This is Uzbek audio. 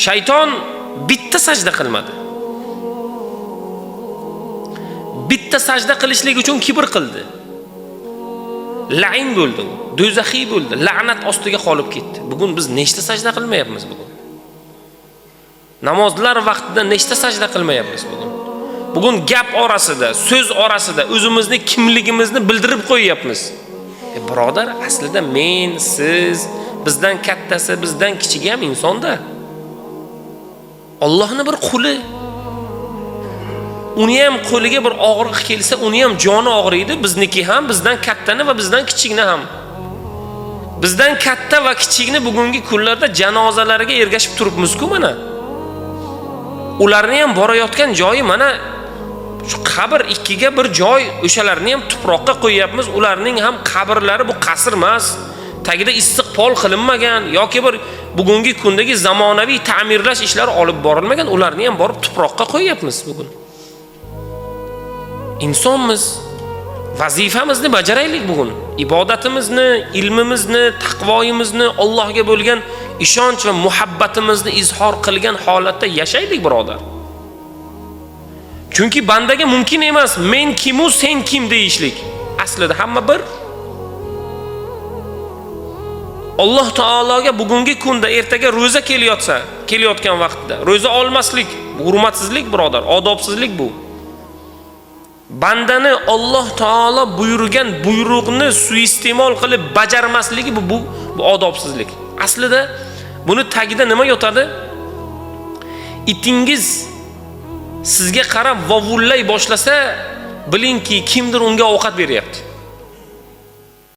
Shayton bitta sajda qilmadi. Bitta sajda qilishlik uchun kibr qildi. La'in bo'ldi, do'zaxiy bo'ldi, la'nat ostiga qolib ketdi. Bugun biz nechta sajda qilmayapmiz bugun? Namozlar vaqtida nechta sajda qilmayapmiz bugun? Bugun gap orasida, so'z orasida o'zimizni kimligimizni bildirib qo'yyapmiz. Birodar, aslida men, siz, bizdan kattasi, bizdan kichigi ham insonda. Allohning bir quli. Uni ham qo'liga bir og'riq kelsa, uni ham joni og'riydi, bizniki ham, bizdan kattani va bizdan kichikni ham. Bizdan katta va kichikni bugungi kunlarda janozalariga ergashib turibmiz-ku mana. Ularni ham borayotgan joyi mana shu qabr ikkiga bir joy, o'shalarni ham tuproqqa qo'yapmiz. Ularning ham qabrlari bu qasr emas, tagida istiqbol qilinmagan yoki bir bugungi kundagi zamonaviy ta'mirlash ishlari olib borilmagan, ularni ham borib tuproqqa qo'yapmiz bugun. İnsonmiz, vazifamizni bajaraylik bugun. Ibodatimizni, ilmimizni, taqvoyimizni, Allohga bo'lgan ishonch va muhabbatimizni izhor qilgan holatda yashaylik, birodar. Chunki bandaga mumkin emas, men kim u, sen kim deyishlik. Aslida hamma bir. Alloh taologa bugungi kunda ertaga ro'za kelayotgan vaqtda ro'za olmaslik, bu hurmatsizlik, birodar, odobsizlik bu. Bandani Alloh taolo buyurgan buyruqni suiiste'mol qilib bajarmasligi bu odobsizlik. Aslida buni tagida nima yotadi? Itingiz sizga qarab vovullay boshlasa, bilingki kimdir unga ovqat beryapti.